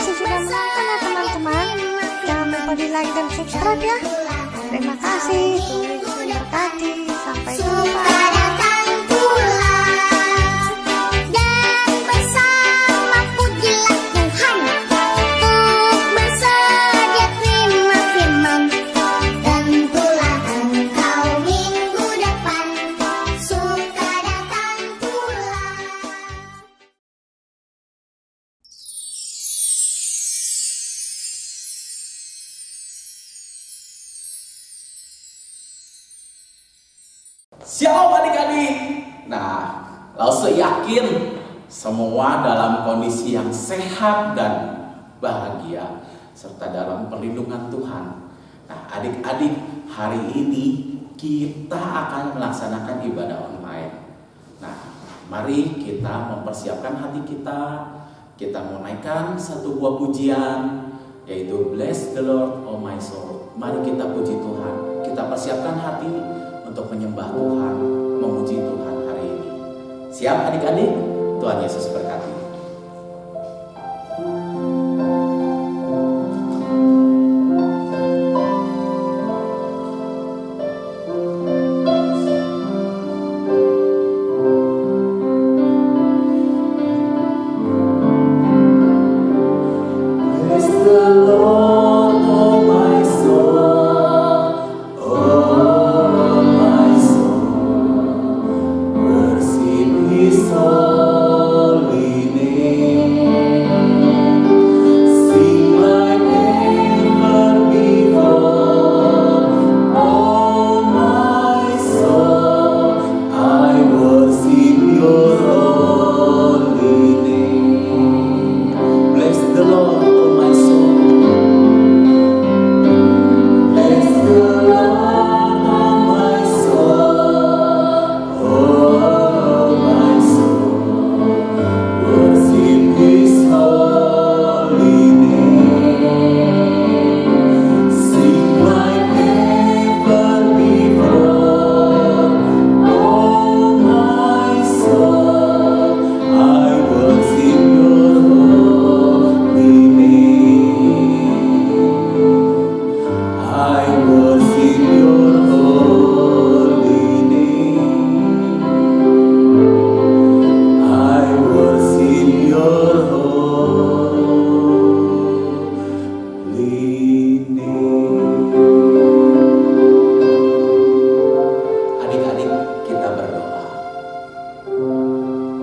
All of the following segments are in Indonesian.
kasih sudah menonton ya teman-teman. Jangan lupa di like dan subscribe ya. Terima kasih. Tuhan Yesus memberkati. Sampai jumpa. Shalom adik-adik. Nah, Lause yakin semua dalam kondisi yang sehat dan bahagia serta dalam perlindungan Tuhan. Nah, adik-adik, hari ini kita akan melaksanakan ibadah online. Nah, mari kita mempersiapkan hati kita. Kita mau naikkan satu buah pujian, yaitu Bless the Lord, oh my soul. Mari kita puji Tuhan. Kita persiapkan hati untuk menyembah Tuhan, memuji Tuhan hari ini. Siap adik-adik? Tuhan Yesus berkati.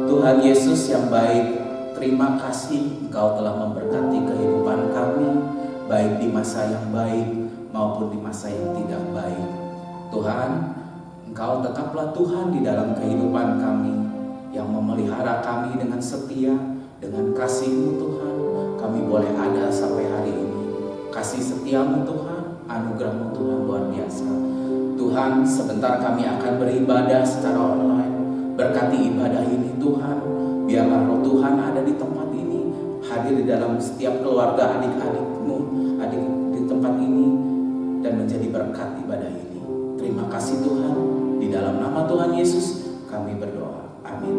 Tuhan Yesus yang baik, terima kasih Engkau telah memberkati kehidupan kami, baik di masa yang baik maupun di masa yang tidak baik. Tuhan, Engkau tetaplah Tuhan di dalam kehidupan kami, yang memelihara kami dengan setia, dengan kasih-Mu Tuhan. Kami boleh ada sampai hari ini. Kasih setia-Mu Tuhan, anugerah-Mu Tuhan luar biasa. Tuhan, sebentar kami akan beribadah secara online. Berkati ibadah ini Tuhan, biarlah roh Tuhan ada di tempat ini, hadir di dalam setiap keluarga adik-adikmu, adik di tempat ini, dan menjadi berkat ibadah ini. Terima kasih Tuhan, di dalam nama Tuhan Yesus kami berdoa, amin.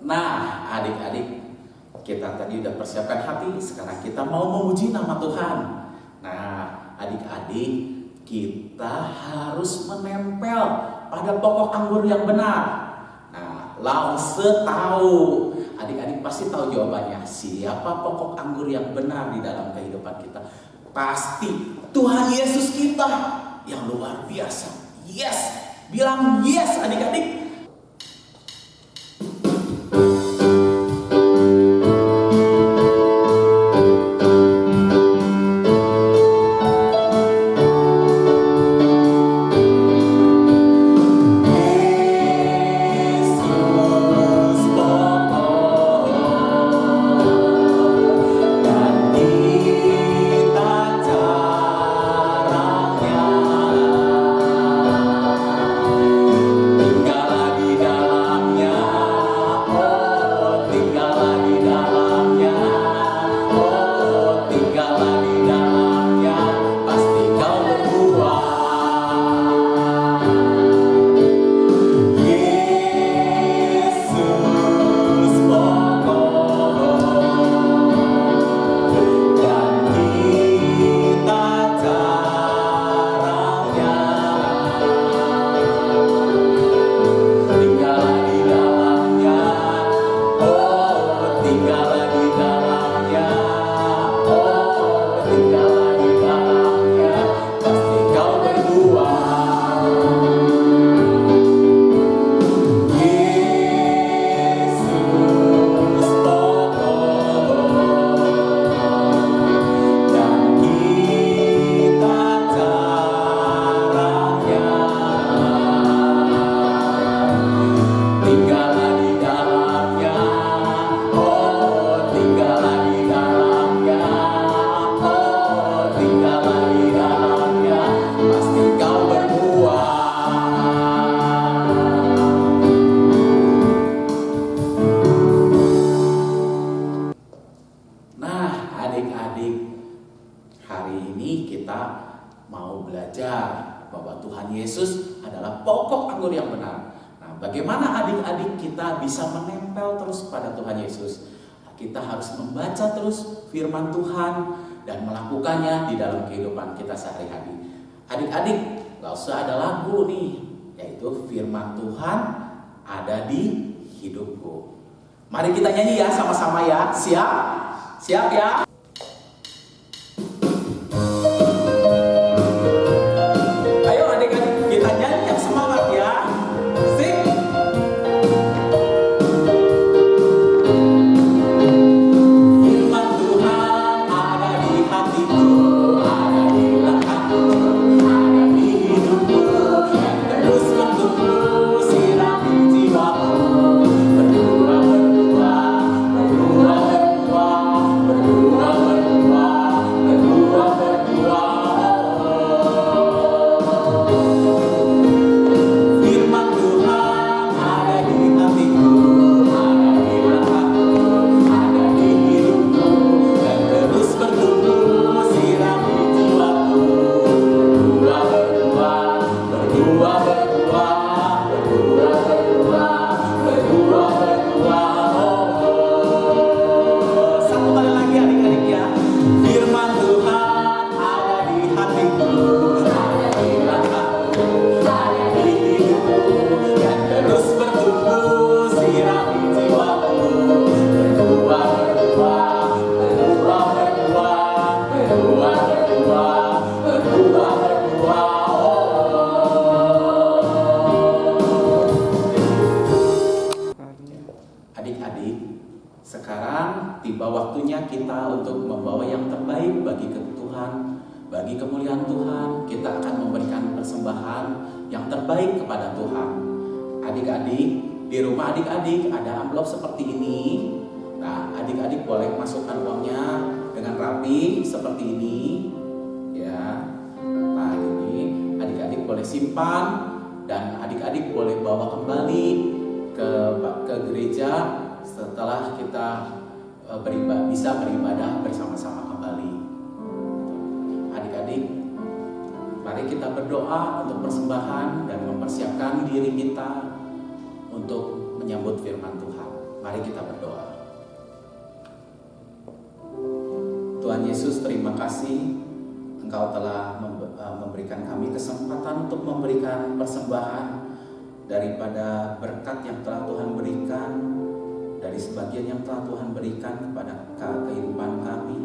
Nah adik-adik, kita tadi udah persiapkan hati, sekarang kita mau memuji nama Tuhan. Nah adik-adik, kita harus menempel pada pokok anggur yang benar. Nah, Lause tahu, adik-adik pasti tahu jawabannya. Siapa pokok anggur yang benar di dalam kehidupan kita? Pasti Tuhan Yesus kita yang luar biasa. Yes, bilang yes adik-adik. Tinggal Tuhan Yesus adalah pokok anggur yang benar. Nah, bagaimana adik-adik kita bisa menempel terus pada Tuhan Yesus? Kita harus membaca terus firman Tuhan dan melakukannya di dalam kehidupan kita sehari-hari. Adik-adik, gak usah ada lagu nih, yaitu firman Tuhan ada di hidupku. Mari kita nyanyi ya sama-sama ya. Siap? Siap ya? Ayo adik-adik kita nyanyi yang semangat ya. Sing. Firman Tuhan ada di hatiku, ada di langkahku, ada di hidupku, yang terus menunggu sirami jiwaku. Berdua, berdua, berdua, berdua, berdua, berdua, berdua, firman Tuhan ada di hatiku, ada di langkahku, ada di hidupku, dan terus bertumbuh sirami jiwaku. Berdua, berdua, berdua, berdua, berdua, berdua, berdua, berdua. Satu kali lagi adik-adik ya. Firman Tuhan ada di hatiku, ada di langkahku, ada di hidupku, dan terus bertumbuh sirami jiwaku. Berdua, berdua, berdua, berdua, berdua, berdua, berdua, berdua. Adik-adik, sekarang tiba waktunya kita untuk membawa yang terbaik bagi Tuhan, bagi kemuliaan Tuhan. Kita akan memberikan persembahan yang terbaik kepada Tuhan. Adik-adik, di rumah adik-adik ada amplop seperti ini. Nah, adik-adik boleh masukkan uangnya dengan rapi seperti ini. Ya. Nah, ini adik-adik boleh simpan dan adik-adik boleh bawa kembali ke gereja setelah kita bisa beribadah bersama-sama kembali. Adik-adik, mari kita berdoa untuk persembahan dan mempersiapkan diri kita untuk menyambut firman Tuhan. Mari kita berdoa. Tuhan Yesus, terima kasih Engkau telah memberikan kami kesempatan untuk memberikan persembahan daripada berkat yang telah Tuhan berikan, dari sebagian yang telah Tuhan berikan kepada kehidupan kami,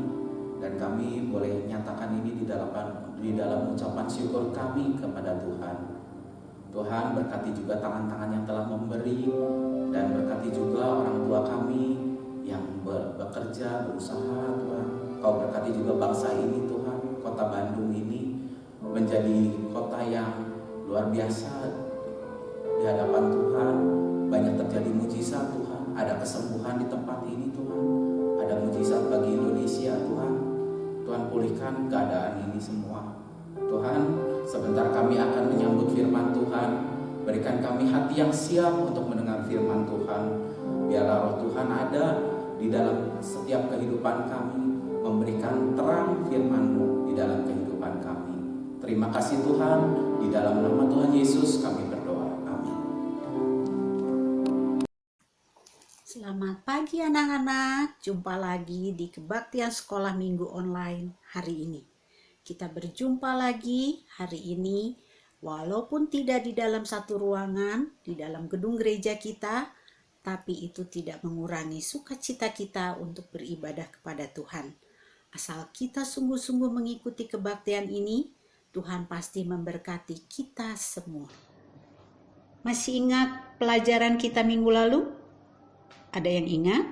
dan kami boleh nyatakan ini di dalam ucapan syukur kami kepada Tuhan. Tuhan, berkati juga tangan-tangan yang telah memberi, dan berkati juga orang tua kami yang bekerja, berusaha. Tuhan, Kau berkati juga bangsa ini Tuhan, kota Bandung ini menjadi kota yang luar biasa di hadapan Tuhan. Banyak terjadi mujizat Tuhan, ada kesembuhan di tempat ini Tuhan, ada mujizat bagi Indonesia Tuhan. Tuhan, pulihkan keadaan ini semua Tuhan. Sebentar kami akan menyambut firman Tuhan. Berikan kami hati yang siap untuk mendengar firman Tuhan. Biarlah roh Tuhan ada di dalam setiap kehidupan kami, memberikan terang firman-Mu di dalam kehidupan kami. Terima kasih Tuhan, di dalam nama Tuhan Yesus kami berdoa. Amin. Selamat pagi anak-anak, jumpa lagi di Kebaktian Sekolah Minggu Online hari ini. Kita berjumpa lagi hari ini, walaupun tidak di dalam satu ruangan, di dalam gedung gereja kita, tapi itu tidak mengurangi sukacita kita untuk beribadah kepada Tuhan. Asal kita sungguh-sungguh mengikuti kebaktian ini, Tuhan pasti memberkati kita semua. Masih ingat pelajaran kita minggu lalu? Ada yang ingat?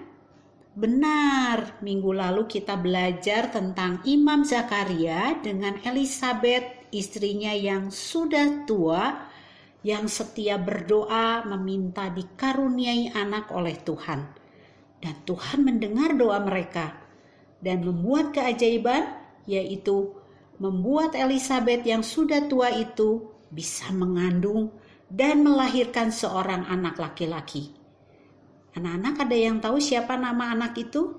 Benar, minggu lalu kita belajar tentang Imam Zakaria dengan Elisabeth, istrinya yang sudah tua, yang setia berdoa meminta dikaruniai anak oleh Tuhan. Dan Tuhan mendengar doa mereka dan membuat keajaiban, yaitu membuat Elisabeth yang sudah tua itu bisa mengandung dan melahirkan seorang anak laki-laki. Anak-anak ada yang tahu siapa nama anak itu?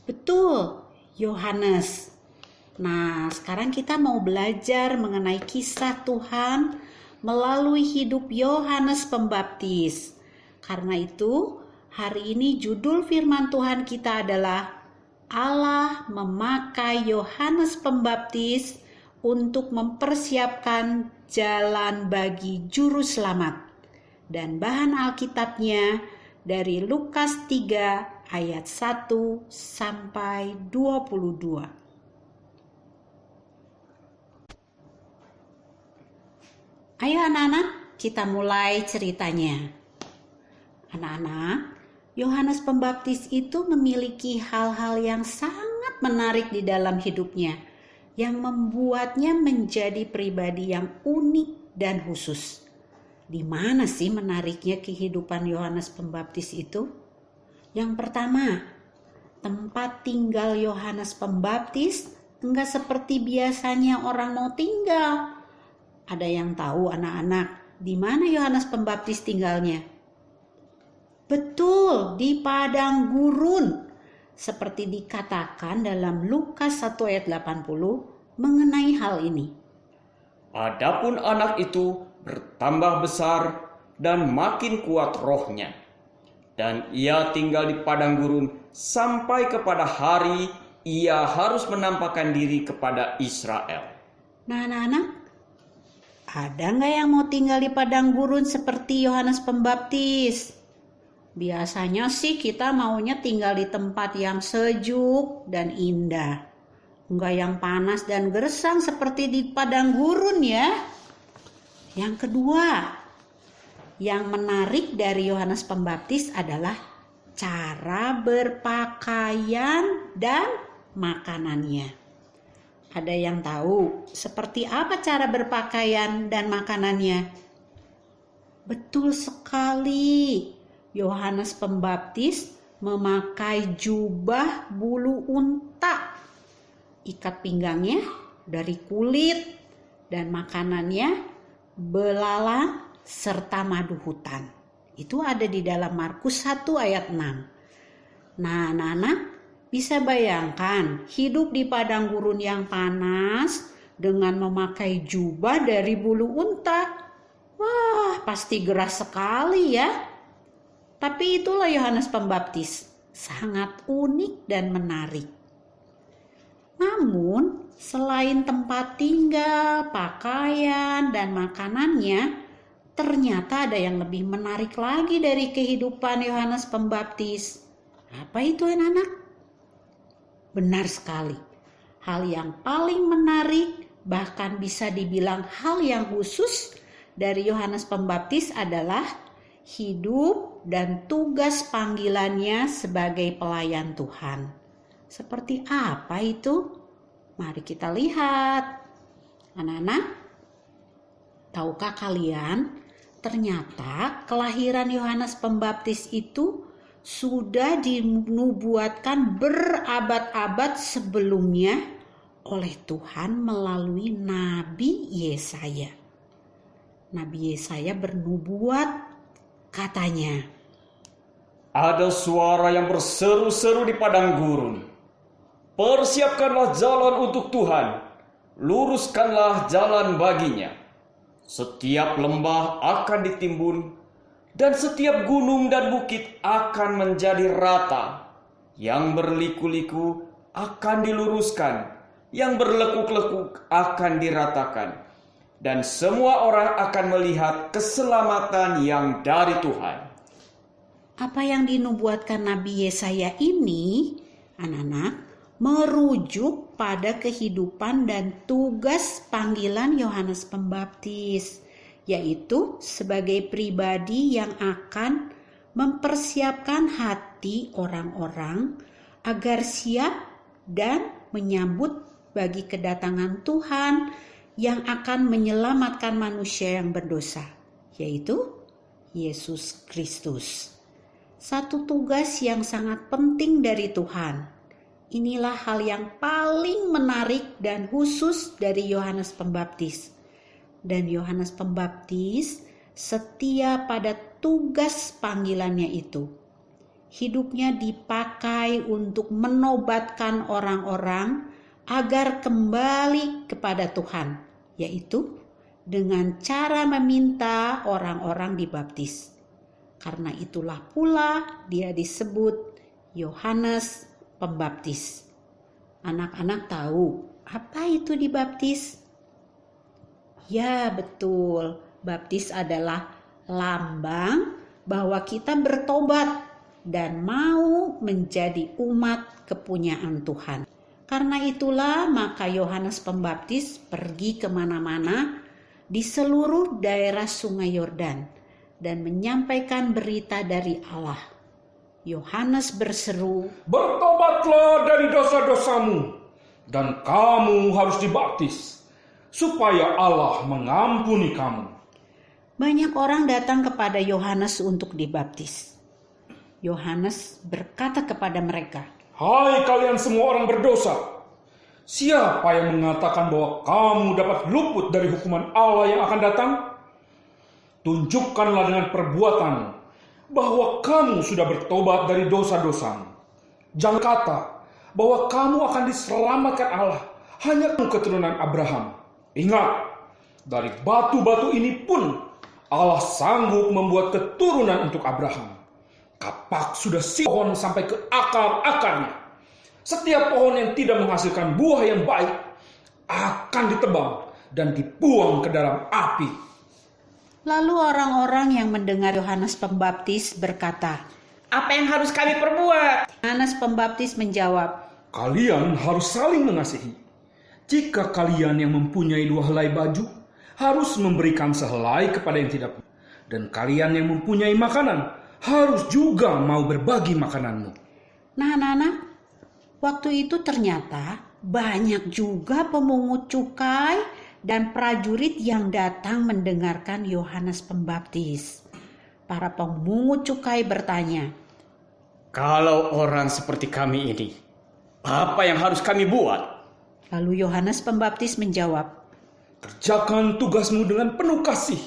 Betul, Yohanes. Nah, sekarang kita mau belajar mengenai kisah Tuhan melalui hidup Yohanes Pembaptis. Karena itu, hari ini judul firman Tuhan kita adalah Allah memakai Yohanes Pembaptis untuk mempersiapkan jalan bagi juru selamat. Dan bahan Alkitabnya dari Lukas 3 ayat 1 sampai 22. Ayo anak-anak, kita mulai ceritanya. Anak-anak, Yohanes Pembaptis itu memiliki hal-hal yang sangat menarik di dalam hidupnya, yang membuatnya menjadi pribadi yang unik dan khusus. Di mana sih menariknya kehidupan Yohanes Pembaptis itu? Yang pertama, tempat tinggal Yohanes Pembaptis enggak seperti biasanya orang mau tinggal. Ada yang tahu anak-anak di mana Yohanes Pembaptis tinggalnya? Betul, di padang gurun. Seperti dikatakan dalam Lukas 1 ayat 80 mengenai hal ini. Adapun anak itu bertambah besar dan makin kuat rohnya. Dan ia tinggal di padang gurun sampai kepada hari ia harus menampakkan diri kepada Israel. Nah anak-anak, ada nggak yang mau tinggal di padang gurun seperti Yohanes Pembaptis? Biasanya sih kita maunya tinggal di tempat yang sejuk dan indah. Nggak yang panas dan gersang seperti di padang gurun ya. Yang kedua, yang menarik dari Yohanes Pembaptis adalah cara berpakaian dan makanannya. Ada yang tahu seperti apa cara berpakaian dan makanannya? Betul sekali. Yohanes Pembaptis memakai jubah bulu unta. Ikat pinggangnya dari kulit dan makanannya belalang serta madu hutan. Itu ada di dalam Markus 1 ayat 6. Nah, anak-anak, bisa bayangkan hidup di padang gurun yang panas dengan memakai jubah dari bulu unta. Wah, pasti gerah sekali ya. Tapi itulah Yohanes Pembaptis, sangat unik dan menarik. Namun, selain tempat tinggal, pakaian, dan makanannya, ternyata ada yang lebih menarik lagi dari kehidupan Yohanes Pembaptis. Apa itu anak-anak? Benar sekali, hal yang paling menarik, bahkan bisa dibilang hal yang khusus dari Yohanes Pembaptis adalah hidup dan tugas panggilannya sebagai pelayan Tuhan. Seperti apa itu? Mari kita lihat. Anak-anak, tahukah kalian, ternyata kelahiran Yohanes Pembaptis itu sudah dinubuatkan berabad-abad sebelumnya oleh Tuhan melalui Nabi Yesaya. Nabi Yesaya bernubuat, katanya, Ada suara yang berseru-seru di padang gurun. Persiapkanlah jalan untuk Tuhan, luruskanlah jalan baginya. Setiap lembah akan ditimbun, dan setiap gunung dan bukit akan menjadi rata. Yang berliku-liku akan diluruskan, yang berlekuk-lekuk akan diratakan. Dan semua orang akan melihat keselamatan yang dari Tuhan. apa yang dinubuatkan Nabi Yesaya ini, anak-anak, merujuk pada kehidupan dan tugas panggilan Yohanes Pembaptis, yaitu sebagai pribadi yang akan mempersiapkan hati orang-orang agar siap dan menyambut bagi kedatangan Tuhan yang akan menyelamatkan manusia yang berdosa, yaitu Yesus Kristus. Satu tugas yang sangat penting dari Tuhan. Inilah hal yang paling menarik dan khusus dari Yohanes Pembaptis. Dan Yohanes Pembaptis setia pada tugas panggilannya itu. Hidupnya dipakai untuk menobatkan orang-orang agar kembali kepada Tuhan, yaitu dengan cara meminta orang-orang dibaptis. Karena itulah pula dia disebut Yohanes Pembaptis. Anak-anak tahu apa itu dibaptis? Ya, betul. Baptis adalah lambang bahwa kita bertobat dan mau menjadi umat kepunyaan Tuhan. Karena itulah maka Yohanes Pembaptis pergi kemana-mana di seluruh daerah Sungai Yordan dan menyampaikan berita dari Allah. Yohanes berseru, "Bertobatlah dari dosa-dosamu, dan kamu harus dibaptis, supaya Allah mengampuni kamu." Banyak orang datang kepada Yohanes untuk dibaptis. Yohanes berkata kepada mereka, "Hai kalian semua orang berdosa, siapa yang mengatakan bahwa kamu dapat luput dari hukuman Allah yang akan datang? Tunjukkanlah dengan perbuatan bahwa kamu sudah bertobat dari dosa-dosamu. Jangan kata bahwa kamu akan diselamatkan Allah, hanya kamu keturunan Abraham. Ingat, dari batu-batu ini pun Allah sanggup membuat keturunan untuk Abraham. Kapak sudah pohon sampai ke akar-akarnya. Setiap pohon yang tidak menghasilkan buah yang baik akan ditebang dan dibuang ke dalam api." Lalu orang-orang yang mendengar Yohanes Pembaptis berkata, Apa yang harus kami perbuat? Yohanes Pembaptis menjawab, "Kalian harus saling mengasihi. Jika kalian yang mempunyai 2 helai baju, harus memberikan sehelai kepada yang tidak punya. Dan kalian yang mempunyai makanan, harus juga mau berbagi makananmu." Nah anak-anak, waktu itu ternyata banyak juga pemungut cukai dan prajurit yang datang mendengarkan Yohanes Pembaptis. Para pemungut cukai bertanya, Kalau orang seperti kami ini, apa yang harus kami buat? lalu Yohanes Pembaptis menjawab, Kerjakan tugasmu dengan penuh kasih.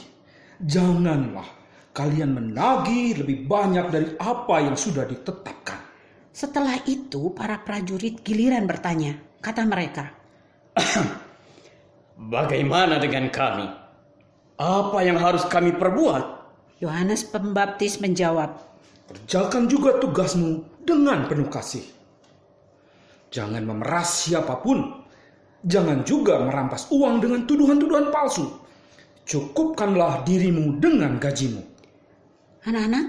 Janganlah kalian menagih lebih banyak dari apa yang sudah ditetapkan. Setelah itu para prajurit giliran bertanya. Kata mereka, Bagaimana dengan kami? Apa yang harus kami perbuat? Yohanes Pembaptis menjawab, Kerjakan juga tugasmu dengan penuh kasih. Jangan memeras siapapun. Jangan juga merampas uang dengan tuduhan-tuduhan palsu. Cukupkanlah dirimu dengan gajimu. anak-anak,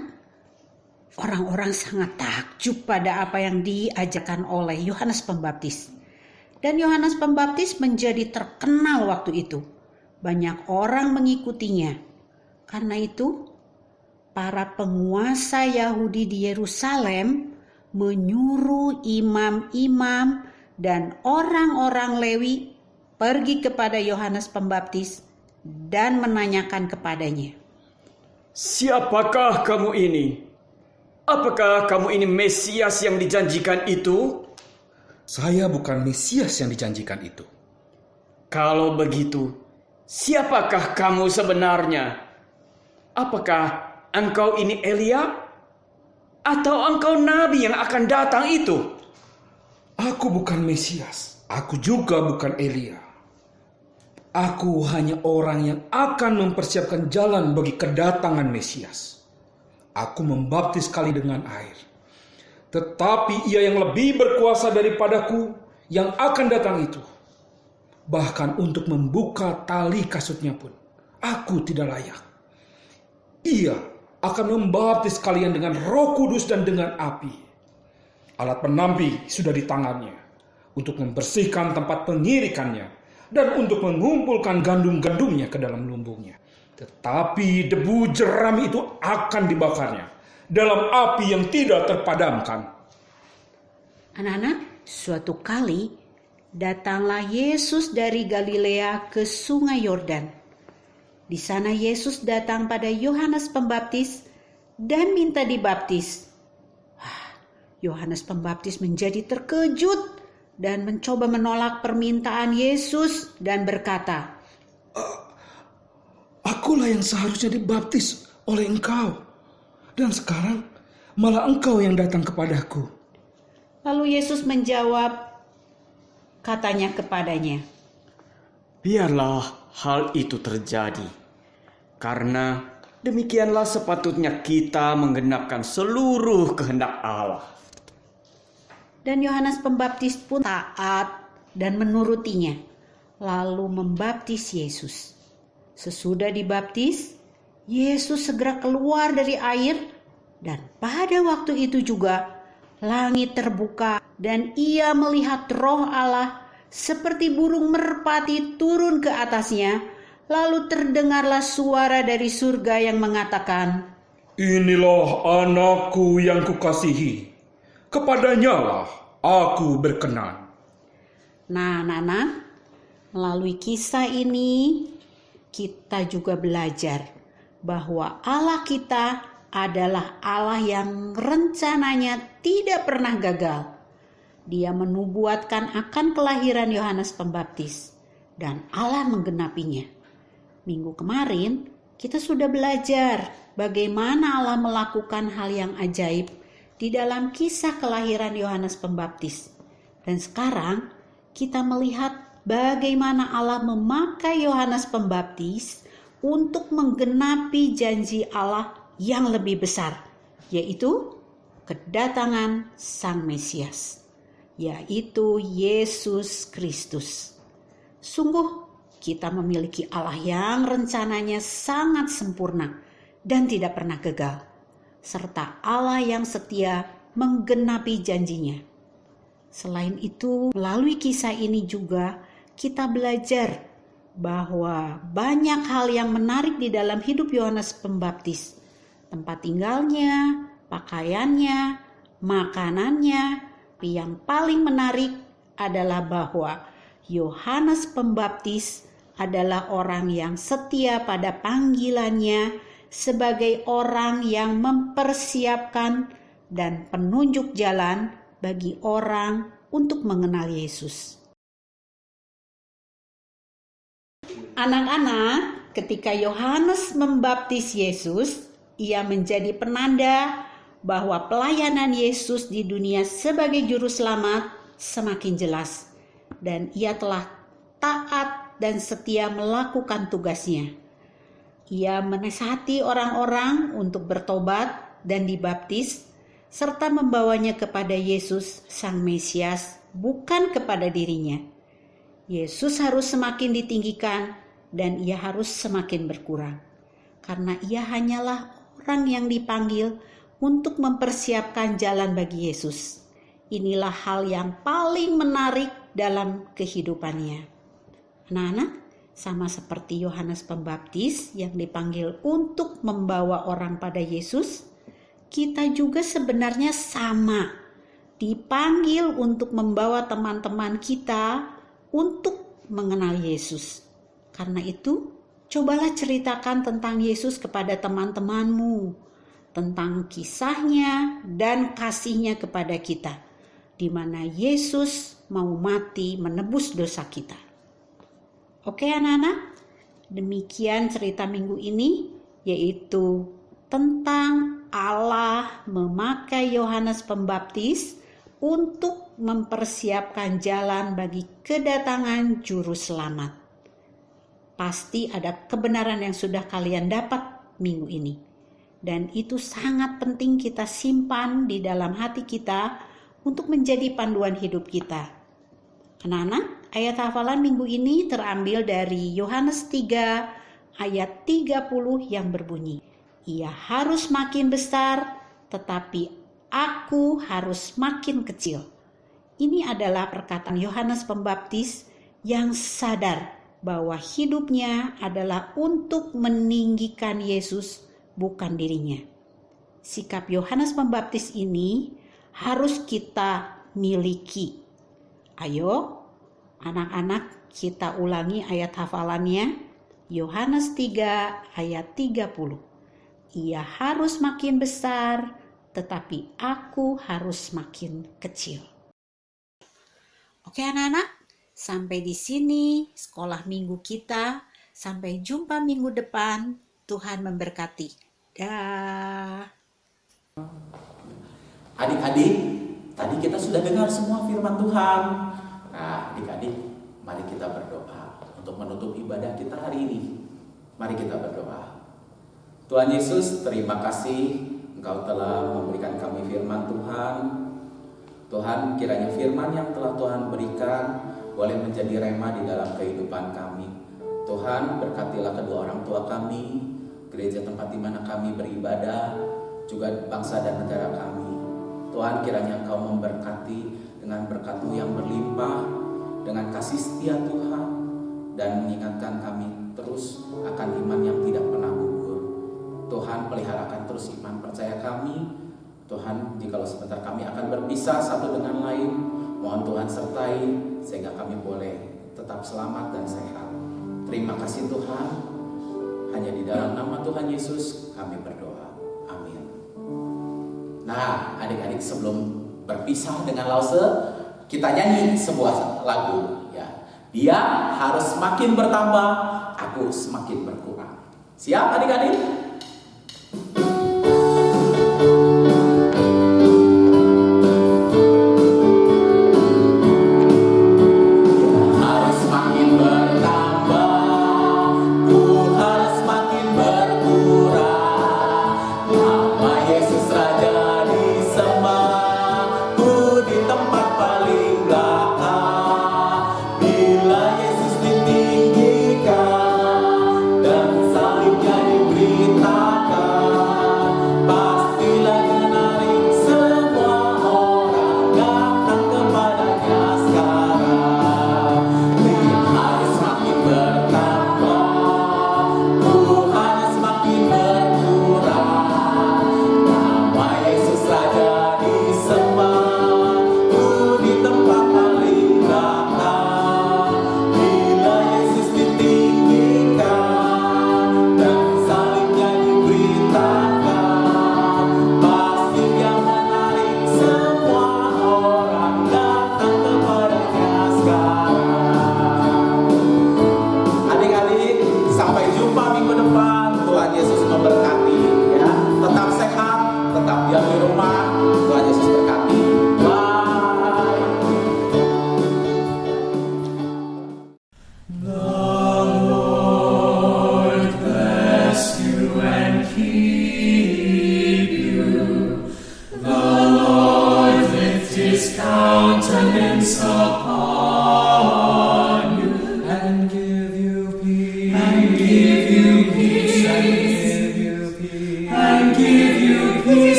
orang-orang sangat takjub pada apa yang diajarkan oleh Yohanes Pembaptis. Dan Yohanes Pembaptis menjadi terkenal waktu itu. Banyak orang mengikutinya. Karena itu, para penguasa Yahudi di Yerusalem menyuruh imam-imam dan orang-orang Lewi pergi kepada Yohanes Pembaptis dan menanyakan kepadanya, Siapakah kamu ini? Apakah kamu ini Mesias yang dijanjikan itu? Saya bukan Mesias yang dijanjikan itu. Kalau begitu, siapakah kamu sebenarnya? Apakah engkau ini Elia? Atau engkau nabi yang akan datang itu? Aku bukan Mesias. Aku juga bukan Elia. Aku hanya orang yang akan mempersiapkan jalan bagi kedatangan Mesias. Aku membaptis kali dengan air. Tetapi ia yang lebih berkuasa daripadaku yang akan datang itu. Bahkan untuk membuka tali kasutnya pun, aku tidak layak. Ia akan membaptis kalian dengan Roh Kudus dan dengan api. Alat penampi sudah di tangannya untuk membersihkan tempat pengirikannya dan untuk mengumpulkan gandum-gandumnya ke dalam lumbungnya. Tetapi debu jerami itu akan dibakarnya dalam api yang tidak terpadamkan. Anak-anak, suatu kali datanglah Yesus dari Galilea ke Sungai Yordan. Di sana Yesus datang pada Yohanes Pembaptis dan minta dibaptis. Yohanes Pembaptis menjadi terkejut dan mencoba menolak permintaan Yesus dan berkata, Akulah yang seharusnya dibaptis oleh engkau. Dan sekarang malah engkau yang datang kepadaku. Lalu Yesus menjawab, katanya kepadanya, Biarlah hal itu terjadi, karena demikianlah sepatutnya kita menggenapkan seluruh kehendak Allah. Dan Yohanes Pembaptis pun taat dan menurutinya, lalu membaptis Yesus. Sesudah dibaptis, Yesus segera keluar dari air, dan pada waktu itu juga langit terbuka dan ia melihat Roh Allah seperti burung merpati turun ke atasnya. Lalu terdengarlah suara dari surga yang mengatakan, Inilah anakku yang kukasihi. Kepadanyalah aku berkenan. Nah, anak-anak, melalui kisah ini kita juga belajar bahwa Allah kita adalah Allah yang rencananya tidak pernah gagal. Dia menubuatkan akan kelahiran Yohanes Pembaptis dan Allah menggenapinya. Minggu kemarin kita sudah belajar bagaimana Allah melakukan hal yang ajaib di dalam kisah kelahiran Yohanes Pembaptis. Dan sekarang kita melihat bagaimana Allah memakai Yohanes Pembaptis untuk menggenapi janji Allah yang lebih besar, yaitu kedatangan Sang Mesias, yaitu Yesus Kristus. Sungguh kita memiliki Allah yang rencananya sangat sempurna dan tidak pernah gagal, serta Allah yang setia menggenapi janjinya. Selain itu, melalui kisah ini juga kita belajar bahwa banyak hal yang menarik di dalam hidup Yohanes Pembaptis. Tempat tinggalnya, pakaiannya, makanannya. Tapi yang paling menarik adalah bahwa Yohanes Pembaptis adalah orang yang setia pada panggilannya sebagai orang yang mempersiapkan dan penunjuk jalan bagi orang untuk mengenal Yesus. Anak-anak, ketika Yohanes membaptis Yesus, ia menjadi penanda bahwa pelayanan Yesus di dunia sebagai juru selamat semakin jelas, dan ia telah taat dan setia melakukan tugasnya. Ia menasihati orang-orang untuk bertobat dan dibaptis, serta membawanya kepada Yesus Sang Mesias, bukan kepada dirinya. Yesus harus semakin ditinggikan dan ia harus semakin berkurang, karena ia hanyalah orang yang dipanggil untuk mempersiapkan jalan bagi Yesus. Inilah hal yang paling menarik dalam kehidupannya. Anak-anak, sama seperti Yohanes Pembaptis yang dipanggil untuk membawa orang pada Yesus, kita juga sebenarnya sama, dipanggil untuk membawa teman-teman kita untuk mengenal Yesus. Karena itu, cobalah ceritakan tentang Yesus kepada teman-temanmu, tentang kisahnya dan kasihnya kepada kita, di mana Yesus mau mati menebus dosa kita. Oke anak-anak, demikian cerita minggu ini, yaitu tentang Allah memakai Yohanes Pembaptis untuk mempersiapkan jalan bagi kedatangan Juru Selamat. Pasti ada kebenaran yang sudah kalian dapat minggu ini. Dan itu sangat penting kita simpan di dalam hati kita untuk menjadi panduan hidup kita. Anak-anak, ayat hafalan minggu ini terambil dari Yohanes 3 ayat 30 yang berbunyi, Ia harus makin besar, tetapi aku harus makin kecil. Ini adalah perkataan Yohanes Pembaptis yang sadar bahwa hidupnya adalah untuk meninggikan Yesus, bukan dirinya. Sikap Yohanes Pembaptis ini harus kita miliki. Ayo, anak-anak, kita ulangi ayat hafalannya. Yohanes 3 ayat 30. Ia harus makin besar, tetapi aku harus makin kecil. Oke anak-anak, sampai di sini sekolah minggu kita. Sampai jumpa minggu depan. Tuhan memberkati. Dah. Adik-adik, tadi kita sudah dengar semua firman Tuhan. Nah, di Adik-adik, mari kita berdoa untuk menutup ibadah kita hari ini. Mari kita berdoa. Tuhan Yesus, terima kasih Engkau telah memberikan kami firman Tuhan. Tuhan, kiranya firman yang telah Tuhan berikan boleh menjadi rema di dalam kehidupan kami. Tuhan, berkatilah kedua orang tua kami, gereja tempat di mana kami beribadah, juga bangsa dan negara kami. Tuhan, kiranya Engkau memberkati dengan berkat-Mu yang berlimpah, dengan kasih setia Tuhan, dan mengingatkan kami terus akan iman yang tidak pernah gugur. Tuhan, peliharakan terus iman percaya kami. Tuhan, jikalau sebentar kami akan berpisah satu dengan lain, mohon Tuhan sertai sehingga kami boleh tetap selamat dan sehat. Terima kasih Tuhan. Hanya di dalam nama Tuhan Yesus kami berdoa. Amin. Nah, adik-adik, sebelum berpisah dengan Lause, kita nyanyi sebuah lagu ya. Dia harus semakin bertambah, aku semakin berkurang. Siap adik-adik? His countenance